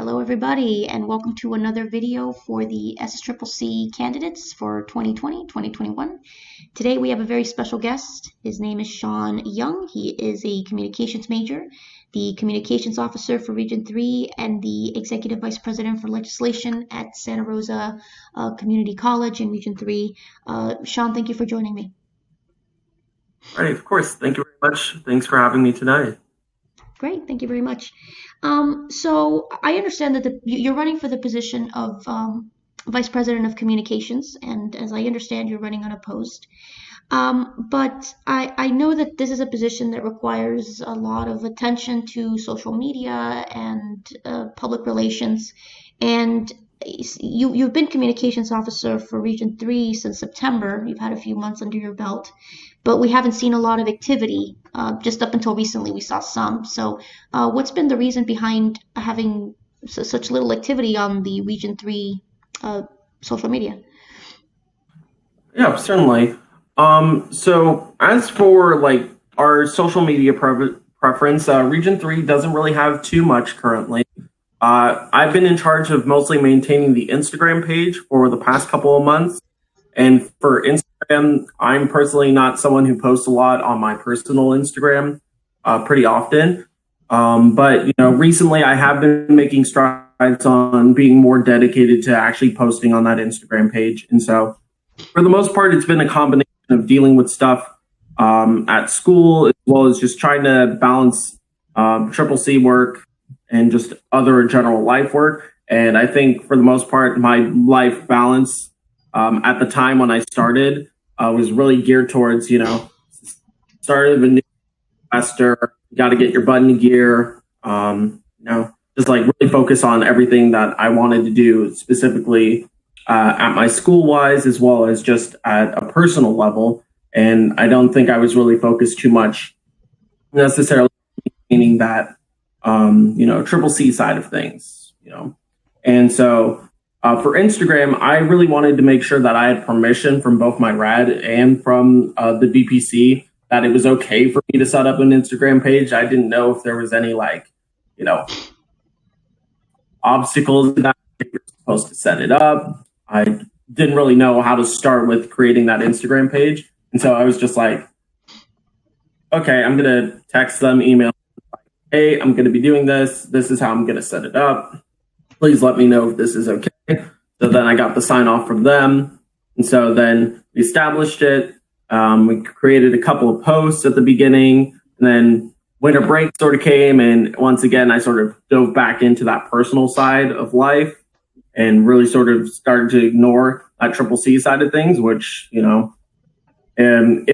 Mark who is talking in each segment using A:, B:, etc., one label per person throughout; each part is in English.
A: Hello, everybody, and welcome to another video for the SSCCC candidates for 2020-2021. Today, we have a very special guest. His name is Sean Young. He is a communications major, the communications officer for Region 3, and the executive vice president for legislation at Santa Rosa Community College in Region 3. Sean, thank you for joining me.
B: All right, of course. Thank you very much. Thanks for having me tonight.
A: Great, thank you very much. So I understand that you're running for the position of Vice President of Communications, and as I understand, you're running unopposed. But I know that this is a position that requires a lot of attention to social media and public relations, and you've been communications officer for Region 3 since September. You've had a few months under your belt, but we haven't seen a lot of activity. Just up until recently, we saw some. So what's been the reason behind having such little activity on the Region 3 social media?
B: Yeah, certainly. So as for like our social media preference, Region 3 doesn't really have too much currently. I've been in charge of mostly maintaining the Instagram page for the past couple of months. And for Instagram, I'm personally not someone who posts a lot on my personal Instagram pretty often. But, recently I have been making strides on being more dedicated to actually posting on that Instagram page. And so for the most part, it's been a combination of dealing with stuff at school, as well as just trying to balance CCC work and just other general life work. And I think for the most part, my life balance at the time when I started was really geared towards, start of a new semester, got to get your butt in gear, just like really focus on everything that I wanted to do specifically at my school wise, as well as just at a personal level. And I don't think I was really focused too much necessarily meaning that, CCC side of things, And so for Instagram, I really wanted to make sure that I had permission from both my rad and from the VPC that it was okay for me to set up an Instagram page. I didn't know if there was any obstacles that you're supposed to set it up. I didn't really know how to start with creating that Instagram page. And so I was just like, okay, I'm going to text them, email, hey, I'm going to be doing this. This is how I'm going to set it up. Please let me know if this is okay. So then I got the sign off from them. And so then we established it. We created a couple of posts at the beginning. And then winter break sort of came. And once again, I sort of dove back into that personal side of life and really sort of started to ignore that CCC side of things, which, if I'm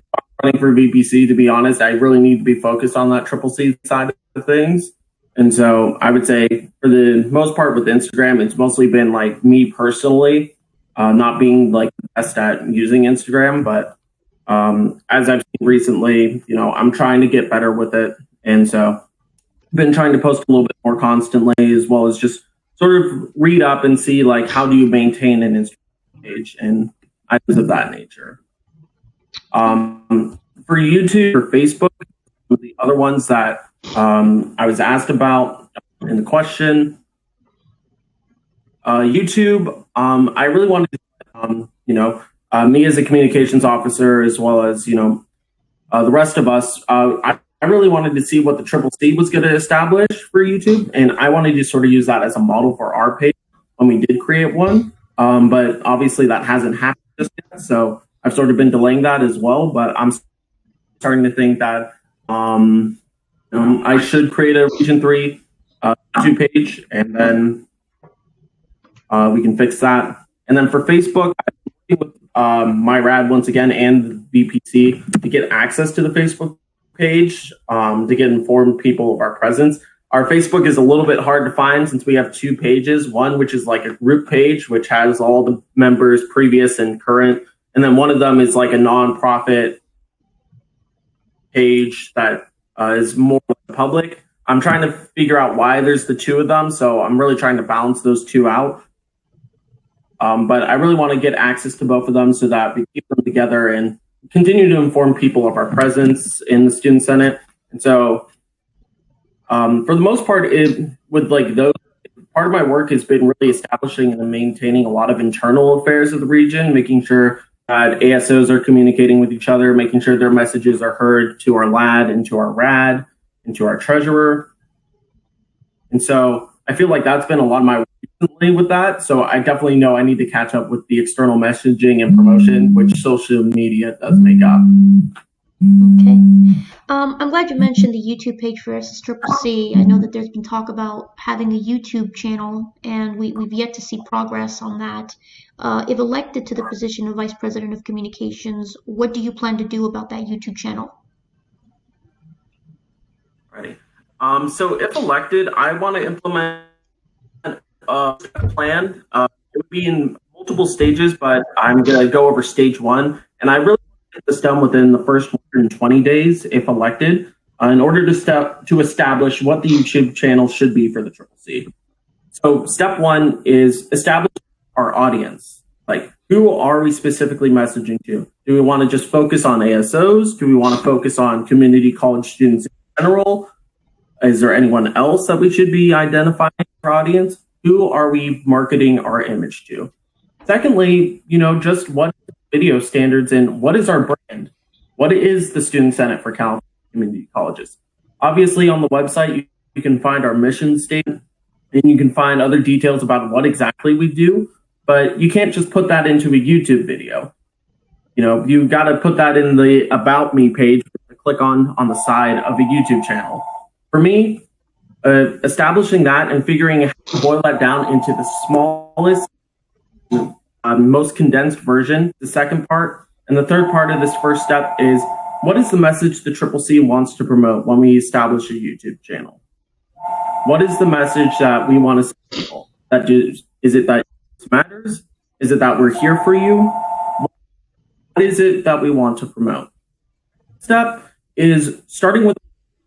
B: running for VPC, to be honest, I really need to be focused on that CCC side of things. And so I would say for the most part with Instagram, it's mostly been like me personally, not being like the best at using Instagram. But as I've seen recently, I'm trying to get better with it. And so I've been trying to post a little bit more constantly, as well as just sort of read up and see like how do you maintain an Instagram page and items of that nature. For YouTube or Facebook, the other ones that I was asked about in the question. YouTube, I really wanted to, me as a communications officer, as well as, the rest of us, I really wanted to see what the CCC was going to establish for YouTube. And I wanted to sort of use that as a model for our page when we did create one. But obviously that hasn't happened just yet. So I've sort of been delaying that as well. But I'm starting to think that I should create a Region 3 YouTube page, and then we can fix that. And then for Facebook, I'm working with my rad once again and the VPC to get access to the Facebook page to get informed people of our presence. Our Facebook is a little bit hard to find since we have two pages. One, which is like a group page, which has all the members previous and current. And then one of them is like a nonprofit page that is more public. I'm trying to figure out why there's the two of them. So I'm really trying to balance those two out. But I really want to get access to both of them so that we keep them together and continue to inform people of our presence in the Student Senate. And so for the most part, with like those part of my work has been really establishing and maintaining a lot of internal affairs of the region, making sure that ASOs are communicating with each other, making sure their messages are heard to our LAD and to our RAD and to our treasurer. And so I feel like that's been a lot of my work recently with that. So I definitely know I need to catch up with the external messaging and promotion, which social media does make up.
A: Okay. I'm glad you mentioned the YouTube page for SSCCC. I know that there's been talk about having a YouTube channel, and we've yet to see progress on that. If elected to the position of Vice President of Communications, what do you plan to do about that YouTube channel?
B: Right. So if elected, I want to implement a plan. It would be in multiple stages, but I'm going to go over stage one. And I really want to get this done within the first 120 days, if elected, in order to establish what the YouTube channel should be for the CCC. So step one is establish our audience. Like, who are we specifically messaging to? Do we want to just focus on ASOs? Do we want to focus on community college students in general? Is there anyone else that we should be identifying for our audience? Who are we marketing our image to? Secondly, just what video standards and what is our brand? What is the Student Senate for California Community Colleges? Obviously, on the website, you can find our mission statement and you can find other details about what exactly we do, but you can't just put that into a YouTube video. You got to put that in the About Me page, click on the side of a YouTube channel. For me, establishing that and figuring out how to boil that down into the smallest, most condensed version, the second part. And the third part of this first step is, what is the message the CCC wants to promote when we establish a YouTube channel? What is the message that we want to send people? Is it that it matters? Is it that we're here for you? What is it that we want to promote? Step is starting with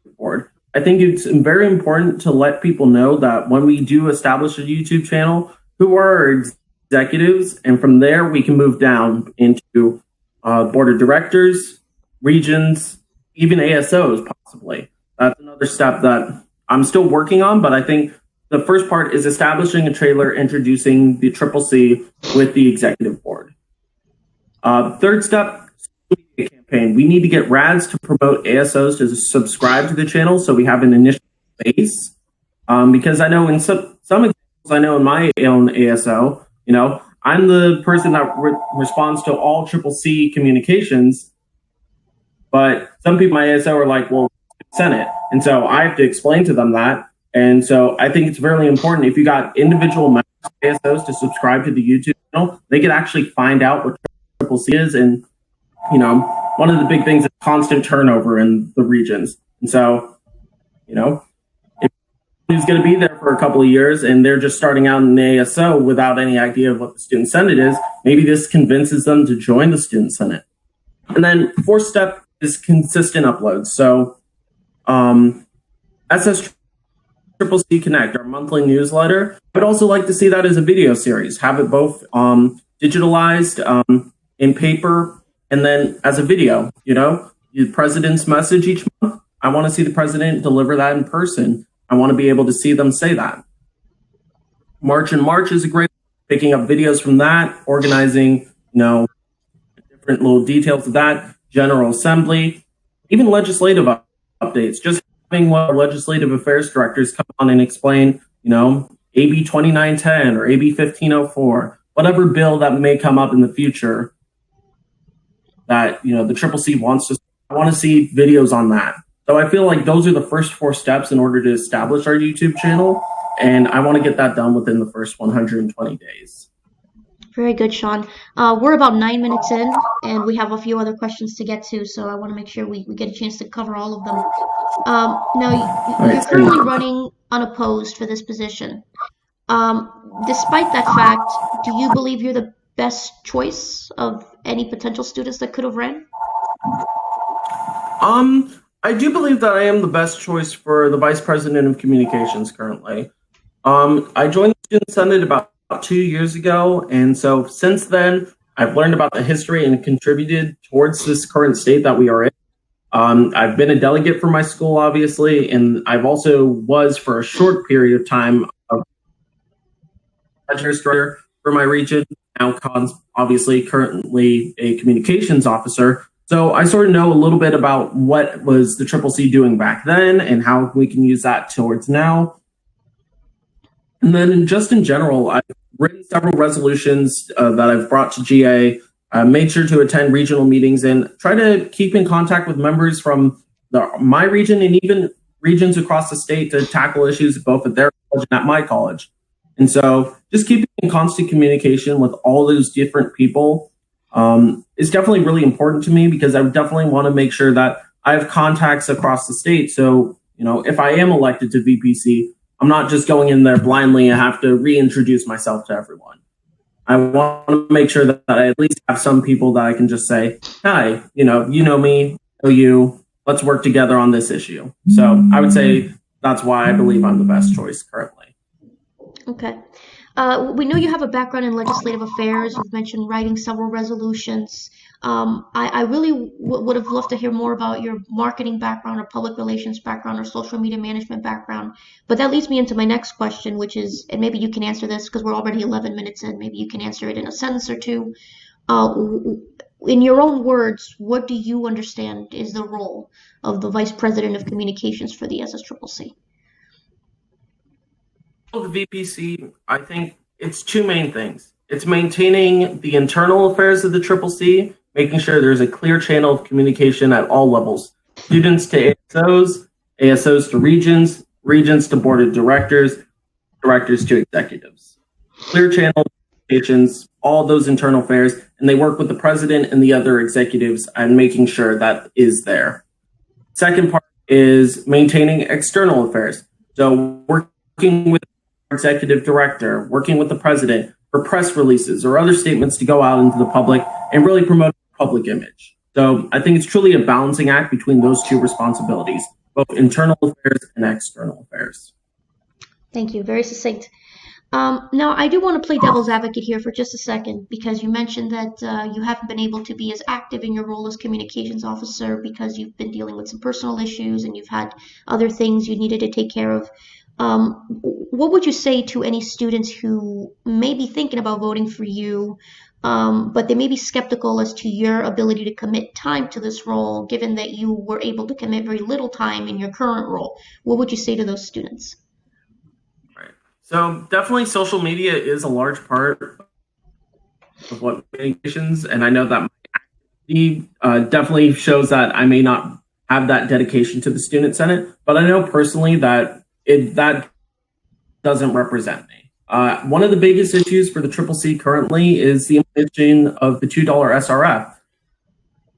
B: the board. I think it's very important to let people know that when we do establish a YouTube channel, who are our executives, and from there we can move down into board of directors, regions, even ASOs possibly. That's another step that I'm still working on, but I think the first part is establishing a trailer introducing the CCC with the executive board. Third step, social media campaign. We need to get RADs to promote ASOs to subscribe to the channel so we have an initial base. Because I know in some examples, I know in my own ASO, I'm the person that responds to all CCC communications, but some people in my ASO are like, well, Senate. And so I have to explain to them that. And so I think it's very important if you got individual members of ASOs to subscribe to the YouTube channel, they could actually find out what CCC is. And, one of the big things is constant turnover in the regions. And so, if who's going to be there for a couple of years and they're just starting out in the ASO without any idea of what the Student Senate is, maybe this convinces them to join the Student Senate. And then fourth step is consistent uploads. So SSCCC Connect, our monthly newsletter, I'd also like to see that as a video series, have it both digitalized in paper and then as a video, the president's message each month. I want to see the president deliver that in person. I want to be able to see them say that. March in March is a great picking up videos from that, organizing, different little details of that, General Assembly, even legislative updates, just having one of our legislative affairs directors come on and explain, AB 2910 or AB 1504, whatever bill that may come up in the future that, the CCC wants to, I want to see videos on that. So I feel like those are the first four steps in order to establish our YouTube channel. And I want to get that done within the first 120 days.
A: Very good, Sean. We're about 9 minutes in, and we have a few other questions to get to, so I want to make sure we get a chance to cover all of them. Now, you're currently running unopposed for this position. Despite that fact, do you believe you're the best choice of any potential students that could have ran?
B: I do believe that I am the best choice for the Vice President of Communications currently. I joined the Student Senate about 2 years ago, and so since then, I've learned about the history and contributed towards this current state that we are in. I've been a delegate for my school, obviously, and I've also was for a short period of time administrator for my region, now obviously currently a communications officer. So I sort of know a little bit about what was the Triple C doing back then and how we can use that towards now. And then just in general, I've written several resolutions that I've brought to GA, made sure to attend regional meetings and try to keep in contact with members from my region and even regions across the state to tackle issues both at their college and at my college. And so just keeping in constant communication with all those different people is definitely really important to me, because I definitely want to make sure that I have contacts across the state. So, if I am elected to VPC, I'm not just going in there blindly and have to reintroduce myself to everyone. I want to make sure that I at least have some people that I can just say, hi, you know me, I know you, let's work together on this issue. So I would say that's why I believe I'm the best choice currently.
A: Okay. We know you have a background in legislative affairs. You've mentioned writing several resolutions. I really would have loved to hear more about your marketing background or public relations background or social media management background. But that leads me into my next question, which is, and maybe you can answer this because we're already 11 minutes in, maybe you can answer it in a sentence or two. In your own words, what do you understand is the role of the Vice President of Communications for the SSCCC?
B: The VPC, I think it's two main things. It's maintaining the internal affairs of the CCC, making sure there's a clear channel of communication at all levels. Students to ASOs, ASOs to regions, regions to board of directors, directors to executives. Clear channel of communications, all those internal affairs, and they work with the president and the other executives and making sure that is there. Second part is maintaining external affairs. So working with executive director, working with the president for press releases or other statements to go out into the public and really promote public image. So I think it's truly a balancing act between those two responsibilities, both internal affairs and external affairs.
A: Thank you. Very succinct. Now, I do want to play devil's advocate here for just a second, because you mentioned that you haven't been able to be as active in your role as communications officer because you've been dealing with some personal issues and you've had other things you needed to take care of. What would you say to any students who may be thinking about voting for you, but they may be skeptical as to your ability to commit time to this role, given that you were able to commit very little time in your current role? What would you say to those students?
B: Right. So definitely social media is a large part of what communications, and I know that my activity definitely shows that I may not have that dedication to the Student Senate, but I know personally that that doesn't represent me. One of the biggest issues for the CCC currently is the implementation of the $2 SRF.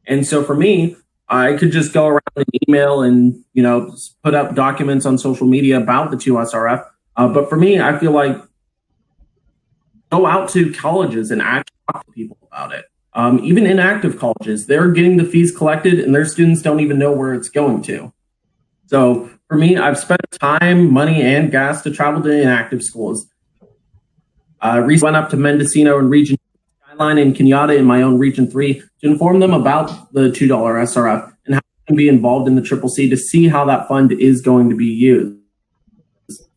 B: And so for me, I could just go around and email and, put up documents on social media about the 2 SRF. But for me, I feel like go out to colleges and actually talk to people about it. Even inactive colleges, they're getting the fees collected and their students don't even know where it's going to. So for me, I've spent time, money, and gas to travel to inactive schools. Recently went up to Mendocino and Region Skyline and Kenyatta in my own Region 3 to inform them about the $2 SRF and how they can be involved in the CCC to see how that fund is going to be used.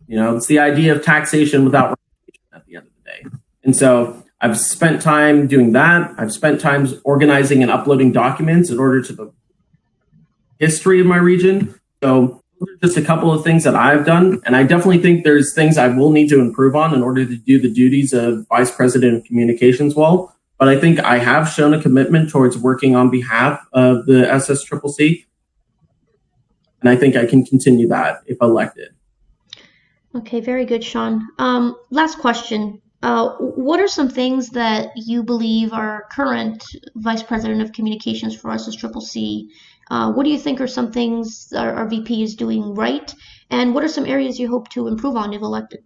B: It's the idea of taxation without regulation at the end of the day. And so I've spent time doing that. I've spent time organizing and uploading documents in order to the history of my region. So those are just a couple of things that I've done. And I definitely think there's things I will need to improve on in order to do the duties of Vice President of Communications well. But I think I have shown a commitment towards working on behalf of the SSCCC. And I think I can continue that if elected.
A: Okay, very good, Sean. Last question. What are some things that you believe our current Vice President of Communications for SSCCC? What do you think are some things our VP is doing right? And what are some areas you hope to improve on if elected?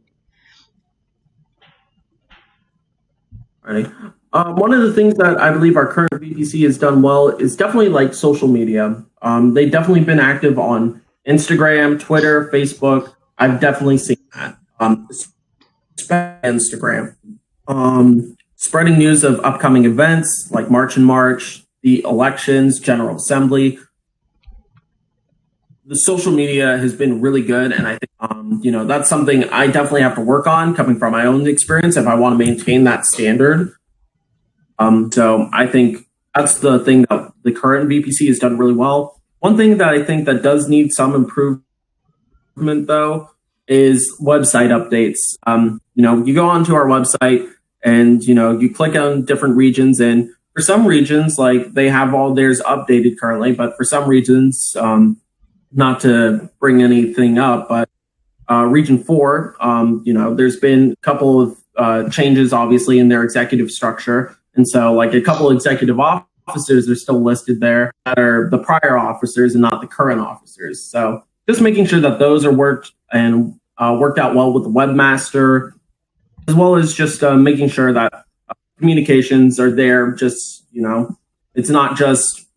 B: Right. One of the things that I believe our current VPC has done well is definitely like social media. They've definitely been active on Instagram, Twitter, Facebook. I've definitely seen that. Instagram. Spreading news of upcoming events like March and March, the elections, General Assembly. the social media has been really good, and I think that's something I definitely have to work on coming from my own experience if I want to maintain that standard. So I think that's the thing that the current VPC has done really well. One thing that I think that does need some improvement though is website updates. You go onto our website and you click on different regions, and for some regions, like they have all theirs updated currently, but for some regions, not to bring anything up, but Region 4, there's been a couple of changes, obviously, in their executive structure. And so, like, a couple executive officers are still listed there that are the prior officers and not the current officers. So just making sure that those are worked out well with the webmaster, as well as just making sure that communications are there. Just, it's not just,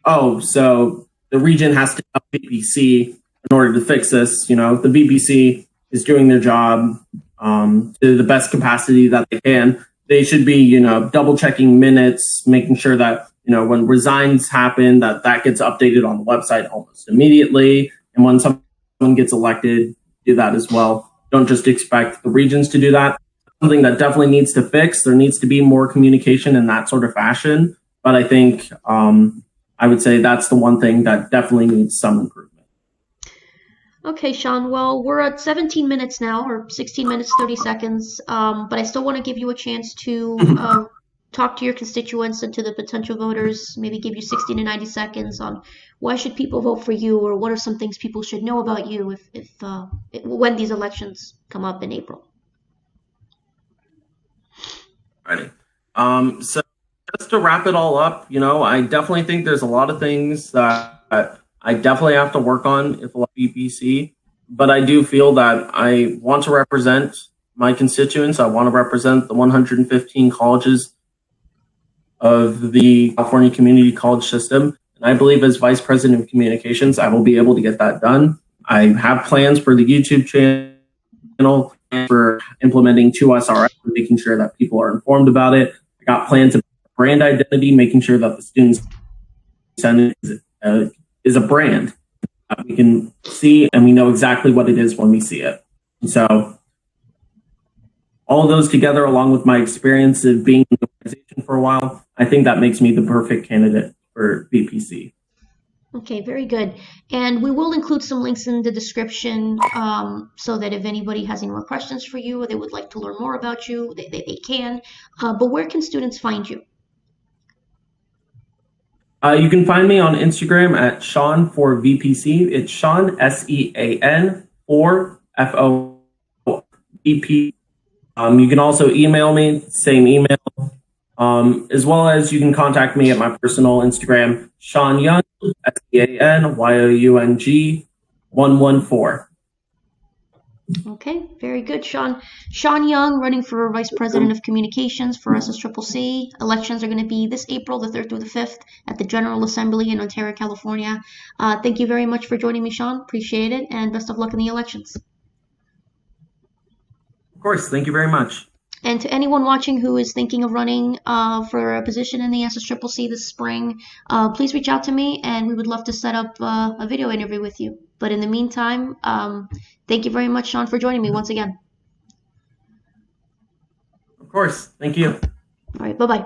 B: so the region has to help VPC in order to fix this. The VPC is doing their job to the best capacity that they can. They should be, double checking minutes, making sure that, when resigns happen, that gets updated on the website almost immediately. And when someone gets elected, do that as well. Don't just expect the regions to do that. Something that definitely needs to fix. There needs to be more communication in that sort of fashion. But I think I would say that's the one thing that definitely needs some improvement.
A: Okay, Sean. Well, we're at 17 minutes now, or 16 minutes, 30 seconds. But I still want to give you a chance to talk to your constituents and to the potential voters, maybe give you 60 to 90 seconds on why should people vote for you, or what are some things people should know about you when these elections come up in April.
B: Alrighty. So just to wrap it all up, I definitely think there's a lot of things that I definitely have to work on if I VPC, but I do feel that I want to represent my constituents. I want to represent the 115 colleges of the California Community College system. And I believe as Vice President of Communications, I will be able to get that done. I have plans for the YouTube channel, for implementing 2SRS, and making sure that people are informed about it. I got plans of brand identity, making sure that the students Senate is a brand that we can see and we know exactly what it is when we see it. And so all of those together, along with my experience of being in the organization for a while, I think that makes me the perfect candidate for VPC.
A: Okay, very good. And we will include some links in the description so that if anybody has any more questions for you or they would like to learn more about you, they can. But where can students find you?
B: You can find me on Instagram at Sean for VPC. It's Sean, SEAN, for FOVP. You can also email me, same email, as well as you can contact me at my personal Instagram, Sean Young, SEANYOUNG 114.
A: Okay, very good, Sean. Sean Young, running for Vice President of Communications for SSCCC. Elections are going to be this April, the 3rd through the 5th, at the General Assembly in Ontario, California. Thank you very much for joining me, Sean. Appreciate it, and best of luck in the elections.
B: Of course, thank you very much.
A: And to anyone watching who is thinking of running for a position in the SSCCC this spring, please reach out to me, and we would love to set up a video interview with you. But in the meantime, thank you very much, Sean, for joining me once again.
B: Of course. Thank you.
A: All right. Bye-bye.